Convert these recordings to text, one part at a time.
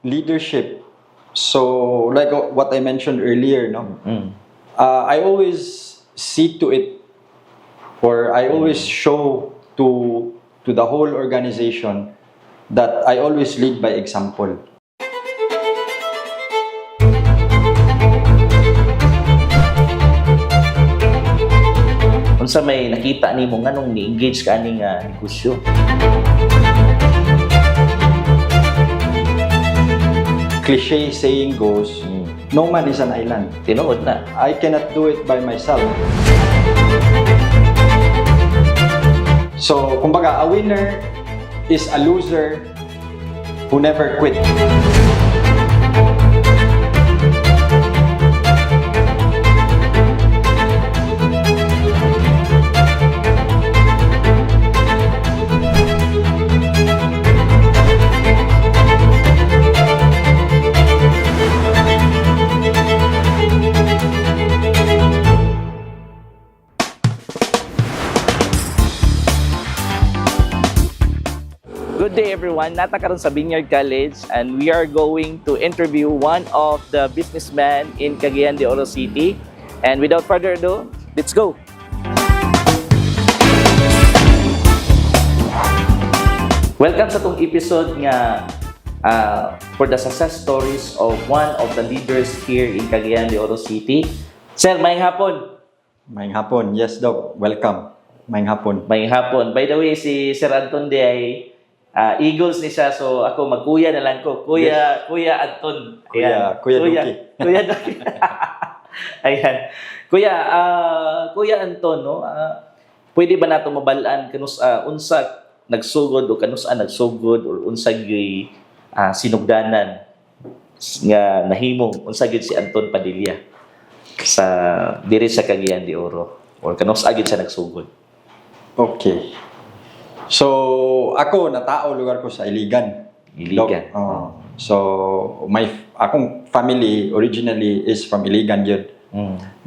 leadership, so like what I mentioned earlier, no, I always see to it, or I always show to the whole organization that I always lead by example. Unsa may nakita nimo nganong ni-engage ka ani nga negosyo? Cliche saying goes, no man is an island. Tinuod na. I cannot do it by myself. So, kumbaga, a winner is a loser who never quit. Good day everyone, nata karon sa Vineyard College and we are going to interview one of the businessmen in Cagayan de Oro City. And without further ado, let's go! Welcome sa itong episode nga for the success stories of one of the leaders here in Cagayan de Oro City. Sir, maayong hapon! Maayong hapon. Yes, Doc. Welcome. Maayong hapon. Maayong hapon. By the way, si Sir Anton de ay Eagles ni siya, so ako magkuya na lang ko. Kuya Anton. Ayan. Kuya Duki. Kuya Duki. Ayan. Kuya Anton, no? Pwede ba nato mabalaan kanus unsa nagsugod o kanus nagsugod or unsa gyud sinugdanan nga nahimong unsa gyud si Anton Padilla sa diri sa Cagayan de Oro or kanus gyud sa nagsugod? Okay. So, ako, natao lugar ko sa Iligan. Iligan. So, akong family originally is from Iligan yun.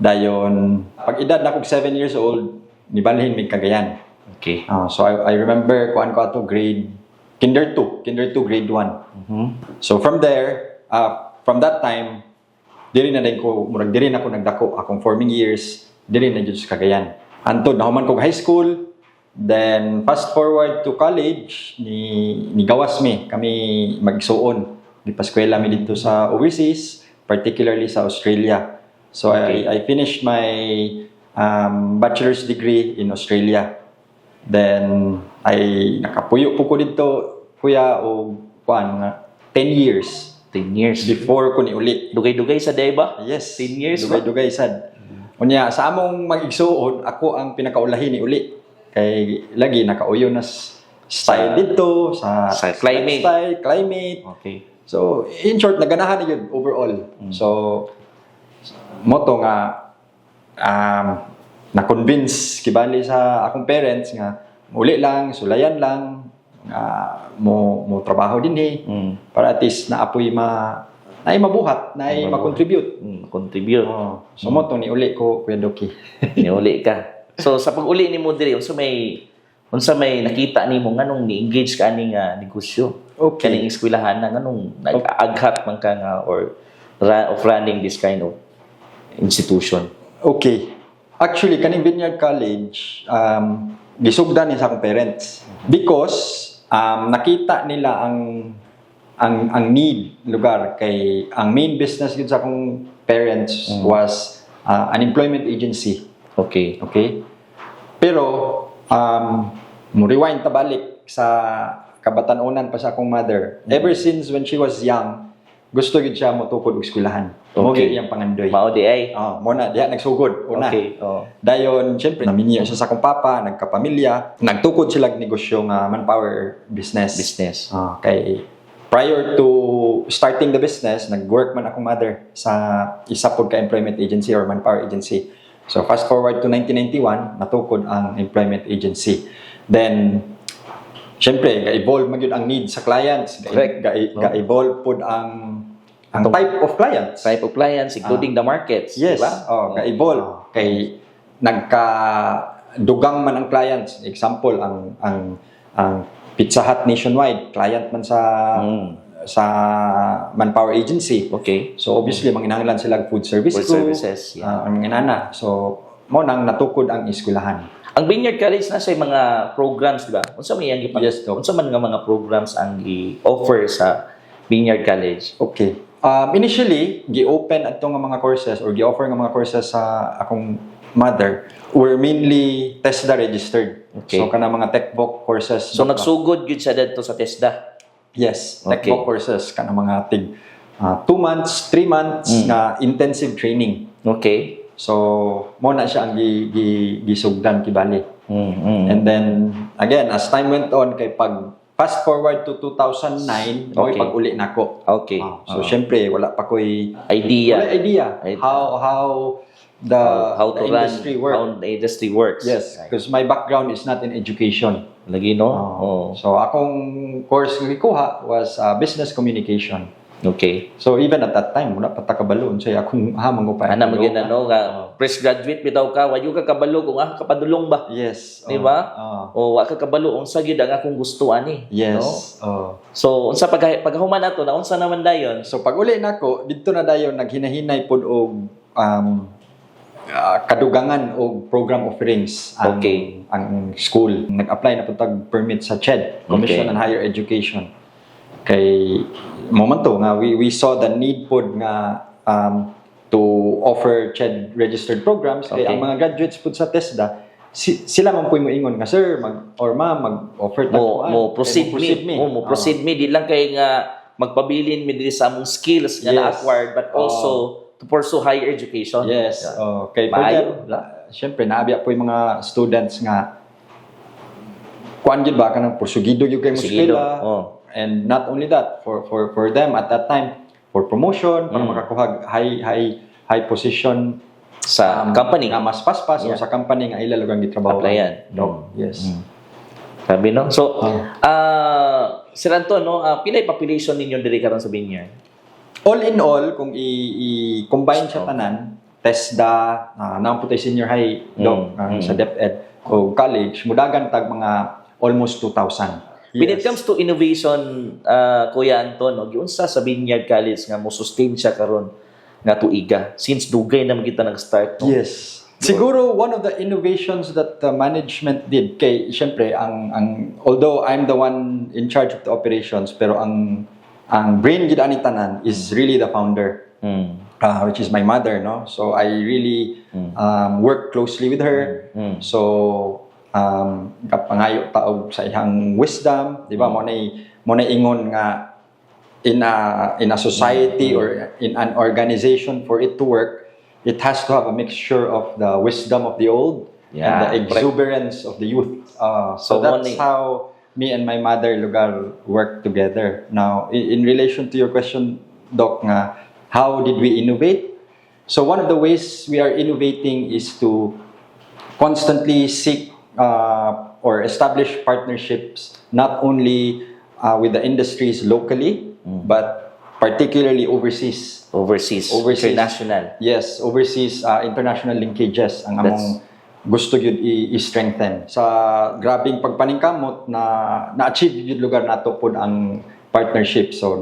Dayon, pag edad na akong 7 years old, nibalhin may Cagayan. Okay. So, I remember kuan ko ato Kinder 2, grade 1. So, from there, from that time, diri na ako nagdako. Akong forming years, diri na dito sa Cagayan. Antod, nahuman ko high school. Then, fast forward to college, ni gawas kami magsuon. Di paskwela mi dito sa overseas, particularly sa Australia. So, okay. I finished my bachelor's degree in Australia. Then, nakapuyo po ko dito, kuya, o 10 years. 10 years. Before ko ni uli. Dugay-dugay sa day ba? Yes. 10 years Dugay-dugay sad. Unya, sa among mag-igsuon, ako ang pinakaulahin ni uli. Kay lagi nakauyo na style dito sa climate. Okay. So in short naganahan na yun overall. So moto nga na-convince kibali sa akong parents nga uli lang, sulayan lang mo trabaho din para at least naapoy mabuhat, ma-contribute. Contribute. So moto ni uli ko Kuya Duki. Ni uli ka. So sa pag-uli nimo diri unsa may nakita nimo nganong ni-engage ka ani nga negosyo? Okay. Kaning eskwelahan na nganong nag-aghat man ka nga or of running this kind of institution? Okay. Actually kaning Vineyard College gisugdan ni sa akong parents because nakita nila ang need lugar kay ang main business gid sa akong parents was an employment agency. Okay. Pero, mo rewind ta balik sa kabatanunan pa sa akong mother. Ever since when she was young, gusto gid siya motukod og eskwelahan. Mo gid iyang pangandoy. Mao di ay. Mo na diha nagsugod una. Okay. Dayon, syempre naminyo siya sa akong papa, nagkapamilya, nagtukod sila og negosyo nga manpower business. Kay prior to starting the business, nag-work man akong mother sa isa pod ka employment agency or manpower agency. So fast forward to 1991, natukod ang employment agency. Then, syempre, ga-evolve magyud ang need sa clients. Ga-evolve pod ang type of clients. Type of clients, including the markets. Yes. Diba? Ga-evolve. Kay nagka-dugang man ang clients. Example, ang Pizza Hut nationwide, client man sa sa manpower agency. Okay. So obviously manginahanglan sila food service Food crew, services, yeah. ang inana. So mo nang natukod ang eskwelahan. Ang Vineyard College na sa mga programs, di ba? Unsa may ang Yes, Doc. unsa man nga mga programs ang i-offer sa Vineyard College? Okay. Initially, gi-open ato nga mga courses or gi-offer nga mga courses sa akong mother were mainly TESDA registered. Okay. So kana mga techbook courses. So nagsugod gyud siya didto sa TESDA. Yes, Okay. techbook courses kana mga tig 2 months, 3 months na intensive training. Okay. So mo na siya ang gisugdan kibali. Mm. And then again, as time went on kay pag fast forward to 2009, mo'y Okay. pag-uli nako. Okay. So syempre wala pa ko'y idea wala idea Right. how the how to the run industry works. how the industry works. Yes, because my background is not in education. Lagi no? Oh. So akong course nga gikuha was business communication. Okay. So even at that time, wala pa ta kabalo unsay akong hamang upay. Ana mo gyud no nga fresh graduate bitaw ka, wa ka kabalo kung kapadulong ba? Yes. Di ba? O wa ka kabalo unsa gyud ang akong gusto ani. Yes. No? So unsa paghuman nato na unsa naman dayon? So pag uli nako didto na dayon naghinahinay pod og kadugangan o program offerings ang, Okay. ang school. Nag-apply na po tag permit sa CHED, Commission Okay. on Higher Education. Kay momento nga we saw the need pod nga to offer CHED registered programs kay Okay. ang mga graduates pod sa TESDA sila man po moingon nga sir or ma'am mag-offer ta Mo proceed me. Mo proceed me di lang kay nga magpabilin mi diri sa among skills nga Yes. na-acquired but also to pursue higher education. Yes. Yeah. Okay. Maayo. Siyempre, naabya po yung mga students nga kuan gid ba kanang porsugido yung kay Porsugido, muskwela. oh. And not only that, for them at that time, for promotion, para Mm. makakuha high position Sa company. nga mas paspas o Yeah. sa company nga ila lugar gitrabaho. Applyan. Yes. Sabi no. So Oh. Sir Anton no, pilay population ninyo diri karon sa Vineyard? All in all, kung i-combine siya tanan, TESDA, namputay senior high doc sa DepEd o college, mudagan tag mga almost 2,000. When it comes to innovation, Kuya Anton, no, giunsa sa Vineyard College nga mo sustain siya karon nga tuiga since dugay na kita nag-start no. Yes. Siguro one of the innovations that the management did kay syempre ang although I'm the one in charge of the operations pero ang brain gid ani tanan is really the founder. Which is my mother, no? So I really work closely with her. So kapangayo taog sa ihang wisdom, di ba? Mo nay ingon nga in a society or in an organization for it to work, it has to have a mixture of the wisdom of the old and the exuberance of the youth. So that's how me and my mother lugar work together. Now, in relation to your question, Doc, nga, how did we innovate? So one of the ways we are innovating is to constantly seek or establish partnerships not only with the industries locally, but particularly overseas. Overseas. International. Yes, overseas international linkages ang among gusto yun i-strengthen. Sa grabing pagpaningkamot na-achieve yun lugar nato po ang partnership. So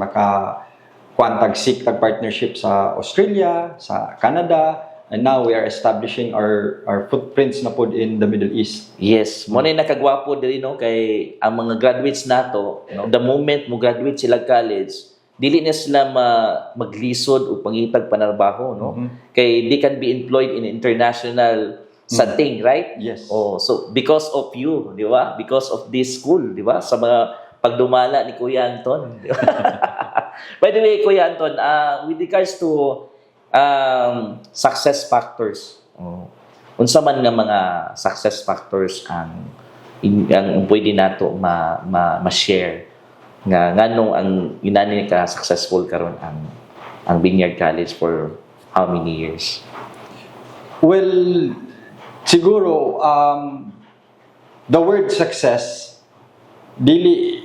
tag-seek partnership sa Australia, sa Canada, and now we are establishing our footprints na po in the Middle East. Yes, mo na nakagwapo diri no kay ang mga graduates nato, no, the moment mo graduate sila college, dili na sila maglisod o pangitag panarbaho, no? Kay they can be employed in international setting, right? Yes. Oh, so because of you, di ba? Because of this school, di ba? Sa mga pagdumala ni Kuya Anton. Di ba? By the way, Kuya Anton, with regards to success factors, unsa man nga mga success factors ang pwede nato ma-share nga nganong ang inani ka successful karon ang Vineyard College for how many years? Well, siguro the word success dili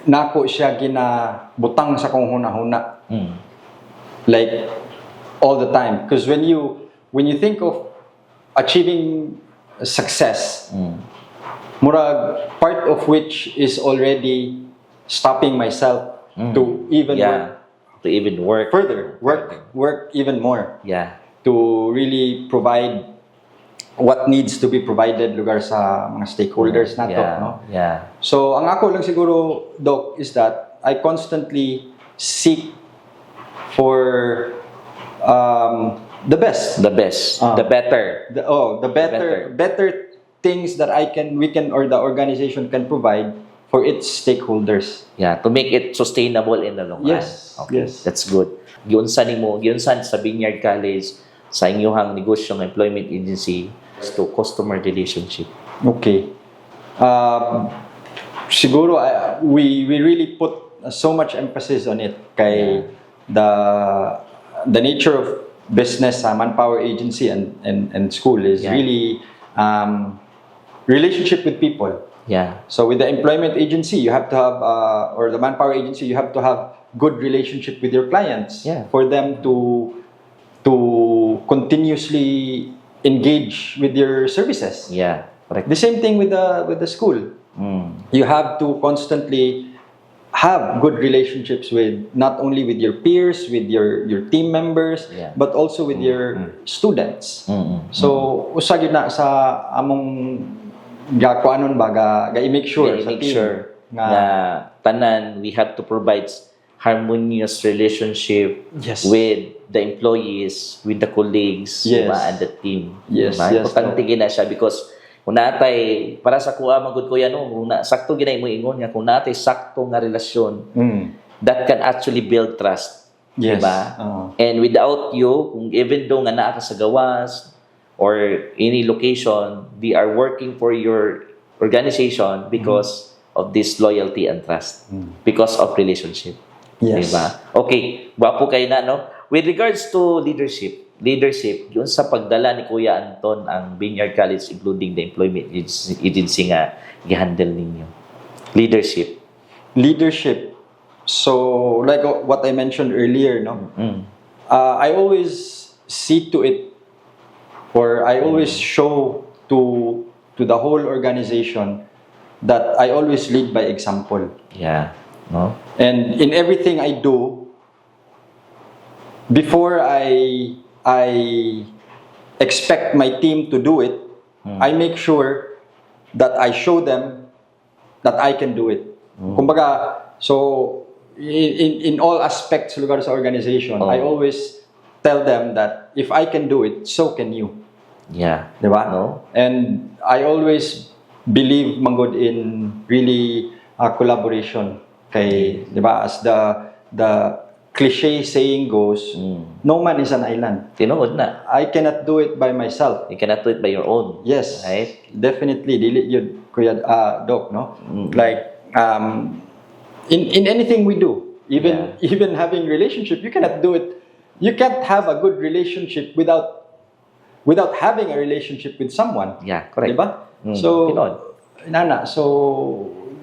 nako siya ginabutang sa kong hunahuna. Like all the time, because when you think of achieving success, murag part of which is already stopping myself to even to even work further, work even more Yeah. to really provide what needs to be provided lugar sa mga stakeholders nato, no? Yeah. So, ang ako lang siguro, Doc, is that I constantly seek for the best. The best. The better. The better things that we can, or the organization can provide for its stakeholders. Yeah, to make it sustainable in the long run. Yes. Okay, Yes. that's good. Giunsan sa Vineyard College, sa inyong negosyong employment agency, to customer relationship. Okay. Siguro, we really put so much emphasis on it kay the nature of business sa Manpower Agency and school is really relationship with people. Yeah. So with the employment agency, you have to have, or the Manpower Agency, you have to have good relationship with your clients for them to continuously engage with your services. Yeah. Correct. The same thing with the school. You have to constantly have good relationships with not only with your peers, with your team members, but also with your students. So usag yun na sa among gakuanon ba ga i-make sure sa team na tanan we have to provide harmonious relationship with the employees, with the colleagues, diba, and the team. Importante gina siya because kung natay para sa kuha magud kuya no, kung sakto ginay mo ingon nga kung natay sakto nga relasyon, that can actually build trust. Diba? And without you, kung even though nga naa ka sa gawas or any location, they are working for your organization because of this loyalty and trust, because of relationship. Diba? Okay, wapo kayo na, no? With regards to leadership, yun sa pagdala ni Kuya Anton ang Vineyard College, including the employment agency nga gihandle ninyo. Leadership. So, like what I mentioned earlier, no? I always see to it, or I always show to the whole organization that I always lead by example. Yeah. No? And in everything I do, before I expect my team to do it, I make sure that I show them that I can do it. Kumbaga, so in all aspects lugar sa organization, I always tell them that if I can do it, so can you. Yeah. Diba? No? And I always believe manggod in really collaboration. Kay, diba, as the cliche saying goes, no man is an island. Tinuod na. I cannot do it by myself. You cannot do it by your own. Yes. Right? Definitely. Dili yun, Kuya Doc, no? Like, in anything we do, even having relationship, you cannot do it. You can't have a good relationship without having a relationship with someone. Yeah, correct. Diba? So,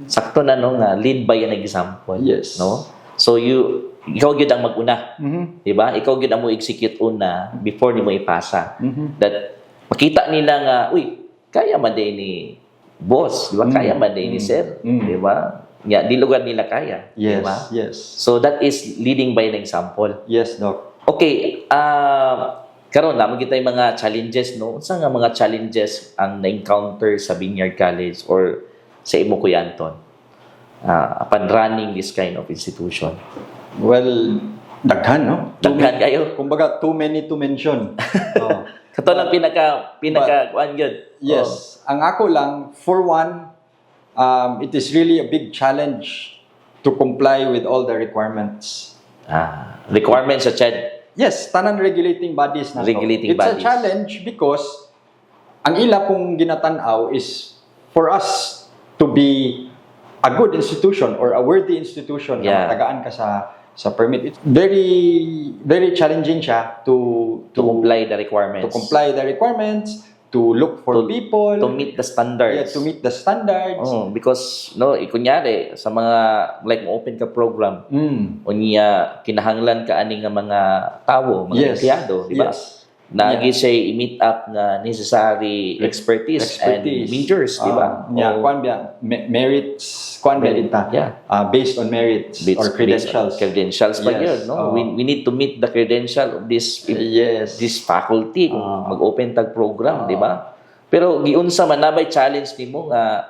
sakto na no nga lead by an example. Yes. No? So ikaw gyud ang mag-una. Di ba? Ikaw gyud ang mo execute una before nimo ipasa. That makita nila nga, uy, kaya man din ni boss, di ba? Kaya man din ni sir, di ba? Yeah, di lugar nila kaya, yes, di ba? Yes. So that is leading by an example. Yes, Doc. Okay, karon na magita yung mga challenges, no? Unsa nga mga challenges ang na-encounter sa Vineyard College or sa imo Kuya Anton upon running this kind of institution? Well, daghan, no? Daghan kayo. Kumbaga, too many to mention. Kato lang pinaka kuan gyud. Yes. Ang ako lang, for one, it is really a big challenge to comply with all the requirements. Requirements sa CHED. Yes, tanan regulating bodies na Regulating It's bodies. a challenge because ang ila pong ginatanaw is for us to be a good institution or a worthy institution na matagaan ka sa permit. It's very very challenging siya to comply the requirements. To comply the requirements, to look for people, to meet the standards. Yeah, to meet the standards. Because no, kunyari sa mga like mo open ka program, unya kinahanglan ka ani nga mga tawo, mga empleyado, di ba? Yes. Nagi siya i-meet up na necessary expertise and majors, di ba? Kuan biya merits, kuan biya dita. Based on merits or credentials. Credentials pa yun, no? We need to meet the credential of this faculty kung mag-open tag program, di ba? Pero giunsa man nabay challenge nimo nga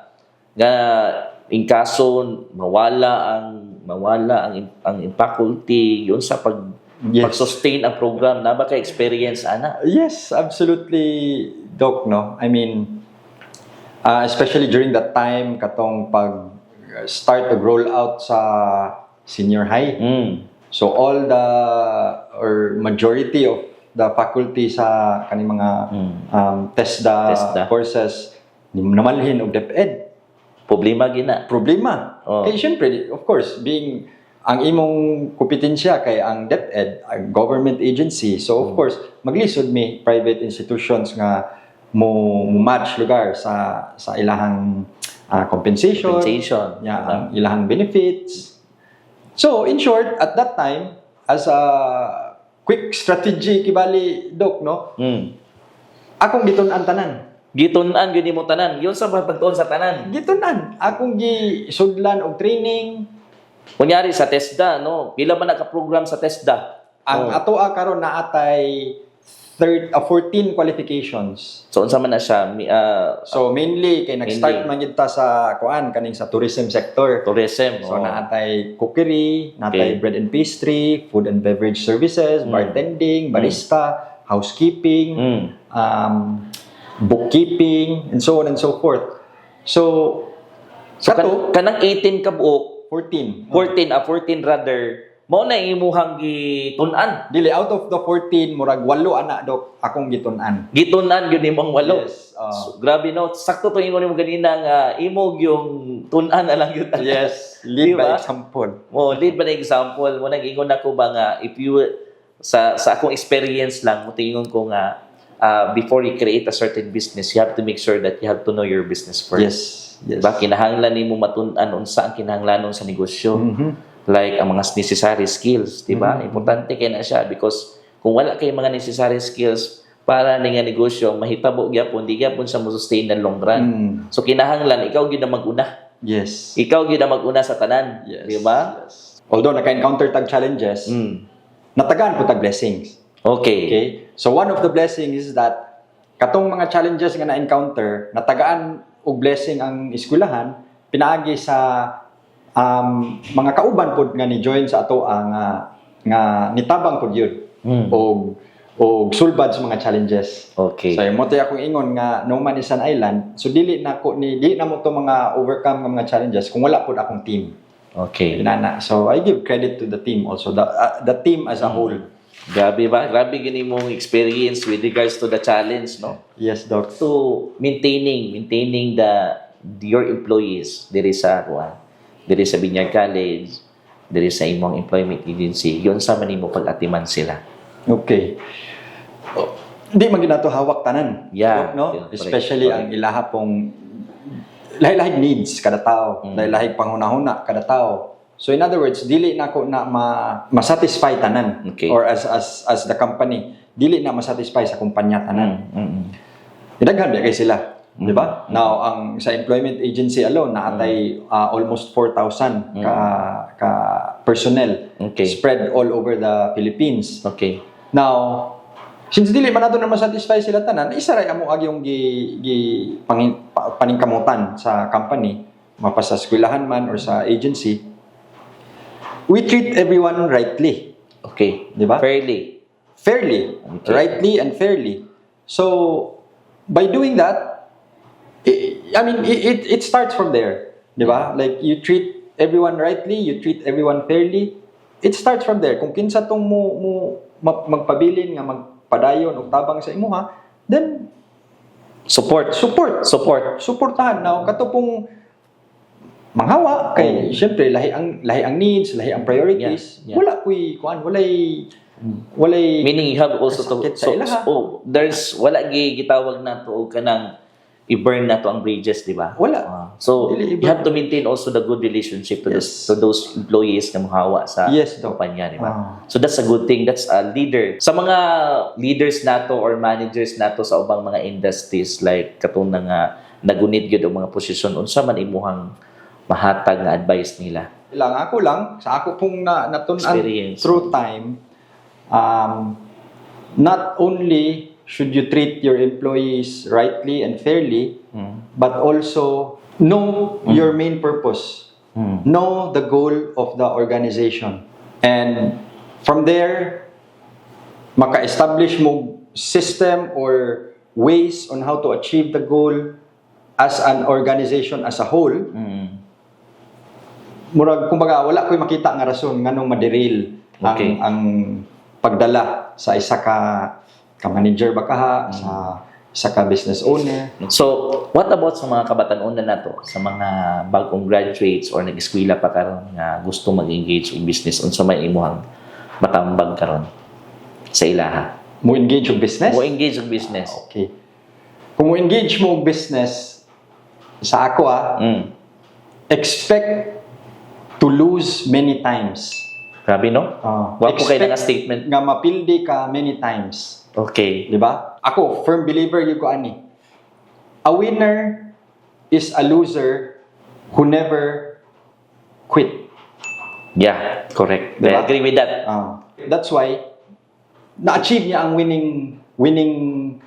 in kaso mawala ang faculty yun sa pag-sustain ang program na ba kay experience ana? Yes, absolutely, Doc, no? I mean, especially during that time katong pag-start to roll out sa senior high. So all or majority of the faculty sa kaning mga TESDA courses namalhin og DepEd. Problema gina. Kaya syempre, of course, being ang imong kompetensya kay ang DepEd, ang government agency. So of course, maglisod mi private institutions nga mo match lugar sa ilahang compensation. Ang ilahang benefits. So in short, at that time, as a quick strategy kibali, Doc, no? Akong gitun-an tanan. Gitunan gyud mo tanan. Yun sa pagtuon sa tanan. Gitunan. Akong gisudlan og training. Kunyari sa TESDA, no? Pila man naka-program sa TESDA? Ang atoa karon naatay 14 qualifications. So unsa man na siya? So mainly kay nag-start man gyud ta sa kaning sa tourism sector. So naatay cookery, naatay bread and pastry, food and beverage services, bartending, barista, housekeeping, bookkeeping, and so on and so forth. So kanang 18 ka buok, 14 rather, mao na imuhang gitun-an. Dili, out of the 14, murag 8 ana, Dok, akong gitun-an. Gitun-an yun imong 8. Yes. So, grabe, no? Sakto to ingon mo ganina nga imog yung tun-an na lang yun. Yes, lead by example. Lead by example. Mo nag-ingon ako ba nga, if you, sa akong experience lang, mo tingon ko nga, before you create a certain business, you have to make sure that you have to know your business first. Yes. Ba, kinahanglan nimo matun-an unsa ang kinahanglanon sa negosyo. Like ang mga necessary skills, di ba? Importante kay na siya because kung wala kay mga necessary skills para nga negosyo mahitabo gyapon, di gyapon sa mo sustain na long run. So kinahanglan ikaw gyud na mag-una. Yes. Ikaw gyud na mag-una sa tanan, di ba? Yes. Although naka-encounter tag challenges, natagaan po tag blessings. Okay. So one of the blessings is that katong mga challenges nga na-encounter, natagaan og blessing ang eskwelahan, pinaagi sa mga kauban pod nga ni join sa ato nga nitabang pod yun og sulbad sa mga challenges. Okay. So mo tay akong ingon nga no man is an island, so dili na mo to mga overcome nga mga challenges kung wala pod akong team. Okay. Inana. So I give credit to the team also, the team as a whole. Grabe ba? Grabe gini mong experience with regards to the challenge, no? Yes, Doc. To maintaining your employees diri sa Binyag College, diri sa imong employment agency. Yun sa man imo pag-atiman sila. Okay. Di man ginato hawak tanan. Yeah. No? Especially ang ilaha pong lahi-lahig needs kada tao, lahi-lahig panghunahuna kada tao. So in other words, dili na ko na ma-satisfy tanan. Okay. Or as the company, dili na ma-satisfy sa kumpanya tanan. Daghan kay sila, di ba? Now ang sa employment agency alone naatay almost 4,000 ka personnel spread all over the Philippines. Okay. Now, since dili man nato na ma-satisfy sila tanan, isa ray amo ag yung paningkamutan sa company, mapasa eskwelahan man or sa agency. We treat everyone rightly. Okay. Di ba? Fairly. Okay. Rightly and fairly. So, by doing that, it starts from there. Di ba? Like, you treat everyone rightly, you treat everyone fairly. It starts from there. Kung kinsa tong mo magpabilin nga magpadayon o tabang sa imuha, then supportahan. Now, katupong manghawa kay syempre lahi ang needs, lahi ang priorities. Wala walay meaning you have also to there's wala gitawag na to og kanang i-burn na to ang bridges, di ba? Wala. So, Dili you have to maintain also the good relationship to Yes. those employees na mahawa sa Yes, Doc. kumpanya, di ba? So, that's a good thing. That's a leader. Sa mga leaders nato or managers nato sa ubang mga industries, like katong nga nagunit gyud ang mga posisyon, unsa man imuhang mahatag nga advice nila? Ako lang, sa ako pong natunan Experience. through time, not only should you treat your employees rightly and fairly, but also know your main purpose. Know the goal of the organization. And from there, maka-establish mo system or ways on how to achieve the goal as an organization as a whole. Murag, kumbaga, wala ko'y makita nga rason nganong ma-derail Okay. ang pagdala sa isa ka manager ba ka, sa isa ka business owner. So, what about sa mga kabataan na nato, sa mga bagong graduates or nag-eskwela pa karon nga gusto mag-engage in business, unsa may imuhang matambag karon sa ilaha? Mo engage yung business? Mo engage in business. Okay. Kung mo engage mo og business, sa ako expect to lose many times. Grabe, no? Wapo kayo nga statement. Nga mapildi ka many times. Okay. Di ba? Ako, firm believer yung ko ani. A winner is a loser who never quit. Yeah, correct. I Diba? agree with that. That's why na-achieve niya ang winning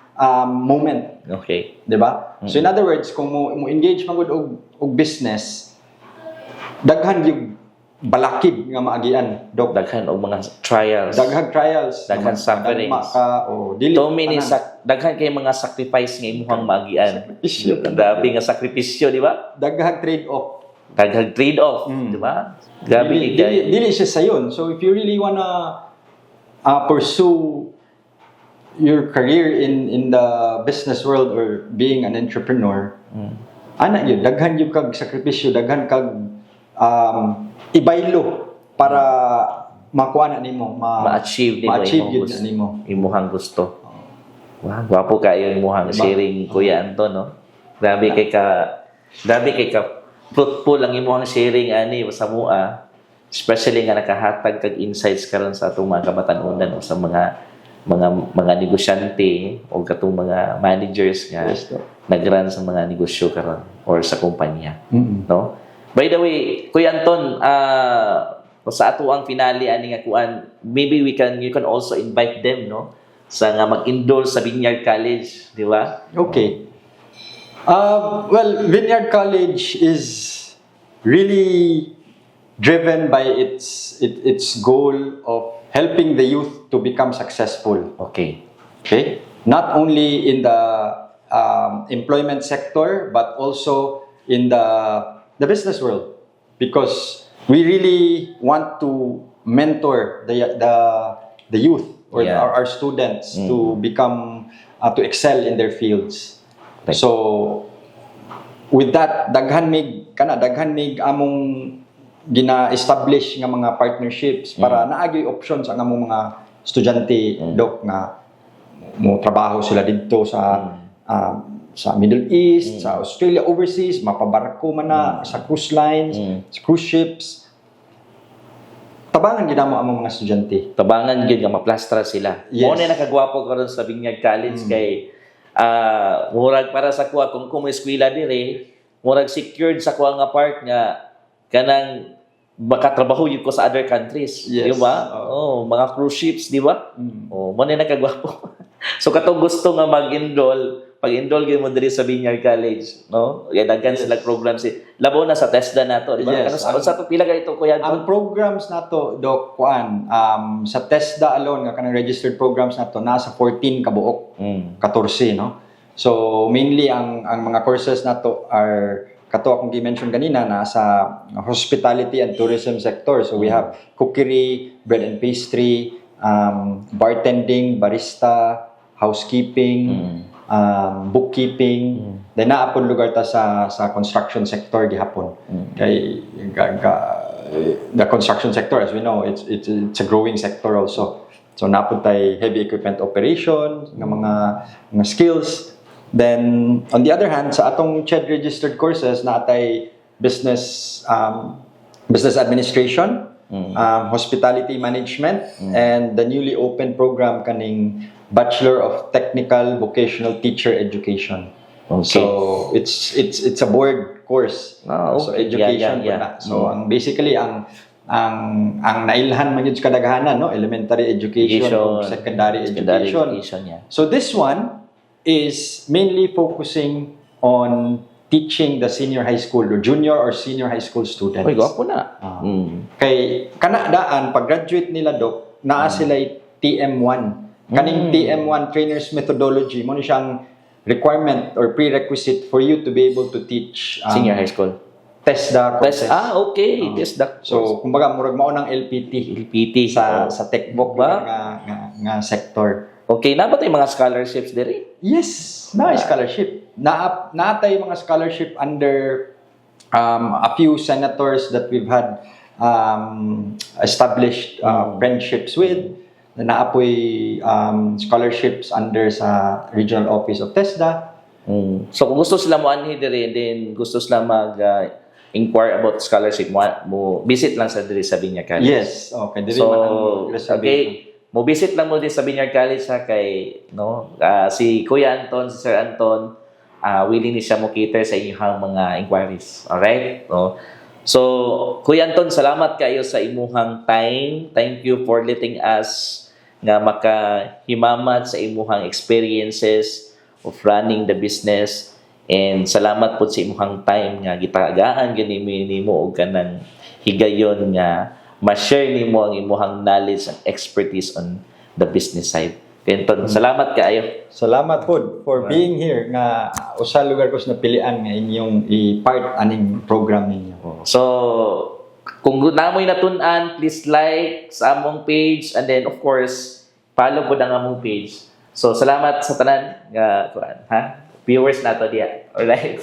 moment. Okay. 'Di ba? So in other words, kung mo engage man gud og business, daghan yung balakid nga maagian, Dok. Daghan og mga trials. Daghang trials, Daghan sufferings. dili Too many tanan. daghan kay mga sacrifice nga imuhang maagian. Sakripisyo. Grabe nga sakripisyo, di ba? Daghang trade-off. Daghang trade-off, di ba? Grabe Dili siya sayon. So if you really wanna pursue your career in the business world or being an entrepreneur, ana yun, daghan yung kag sakripisyo, daghan kag ibaylo para makuha na nimo, ma-achieve nimo ma-achieve imong yun gusto. na nimo. Imuhang gusto. Wow, gwapo kayo imuhang Diba? sharing, Kuya Anton, no? Grabe kay ka fruitful ang imuhang sharing ani sa mua. Especially nga nakahatag kag insights karon sa atong mga kabatanunan o sa mga negosyante o katong mga managers nga Yes, Doc. nag-run sa mga negosyo karon or sa kumpanya, no? By the way, Kuya Anton, sa ato ang finale ani nga kuan, maybe you can also invite them, no? Sa nga mag-enroll sa Vineyard College, di ba? Okay. Well, Vineyard College is really driven by its goal of helping the youth to become successful. Okay. Okay? Not only in the employment sector, but also in the business world. Because we really want to mentor the youth or Yeah. our students to become, to excel in their fields. Right. So, with that, daghan mig among gina-establish nga mga partnerships para naagay options ang among mga estudyante, Dok, nga mo trabaho sila dito sa Middle East, sa Australia, overseas, mapabarko man na, sa cruise lines, sa cruise ships. Tabangan gid mo among mga estudyante. Tabangan gyud nga maplastra sila. Yes. Mo na nakagwapo karon sa Vineyard College kay murag para sa kuha kung eskwela dire, murag secured sa kuha nga part nga kanang makatrabaho yun ko sa other countries, Yes. di ba? Mga cruise ships, di ba? Mo na nakagwapo. So katong gusto nga mag-enroll, pag-enroll gyud mo diri sa Vineyard College, no? Kaya daghan sila programs labaw na sa TESDA nato, di ba? Yes. Sa pila ka ito kuya? Ang programs nato, Doc, sa TESDA alone nga kanang registered programs nato nasa 14 kabuok, 14, no? So mainly ang mga courses nato are kato akong gi-mention kanina nasa hospitality and tourism sector. So we have cookery, bread and pastry, bartending, barista, housekeeping, bookkeeping. Then naapon lugar ta sa construction sector gihapon. Kay the construction sector, as we know, it's a growing sector also. So naapon tay heavy equipment operation nga mga skills. Then on the other hand, sa atong CHED registered courses natay business business administration, hospitality management, and the newly opened program kaning Bachelor of Technical Vocational Teacher Education. Okay. So it's a board course. So education po na. So ang basically ang nailhan man yun sa kadaghanan, no? Elementary education, o secondary education. Yeah. So this one is mainly focusing on teaching the senior high school or junior or senior high school students. Uy, gwapo na. Kay kanadaan pag graduate nila Dok, naa sila TM1. Kaning TM1 trainers methodology mo ni siyang requirement or prerequisite for you to be able to teach Senior high school. TESDA courses. Okay. TESDA. So kumbaga murag mao ng LPT sa techbook nga sector. Okay, na ba tayo mga scholarships diri? Yes, scholarship. Naatay mga scholarship under a few senators that we've had established friendships with. Naapoy scholarships under sa regional office of TESDA. So kung gusto sila mo anhi diri and then gusto sila inquire about scholarship mo visit lang sa diri sa Binyag College. Yes, okay. Diri man ang reservation. Okay, mo visit lang mo din sa Binyag College kay si Kuya Anton, si Sir Anton, willing ni siya mo cater sa inyong mga inquiries. Alright? No? So, Kuya Anton, salamat kayo sa imuhang time. Thank you for letting us nga makahimamat sa imuhang experiences of running the business, and salamat po sa imuhang time nga gitagaan gani nimo og kanang higayon nga ma-share nimo ang imuhang knowledge and expertise on the business side. Kaya Anton, salamat kaayo. Salamat po for being here nga usa lugar ko sa napilian nga inyong i-part aning program ninyo. So, kung namoy natun-an, please like sa among page, and then of course, follow po ang among page. So, salamat sa tanan nga viewers nato diya. Alright?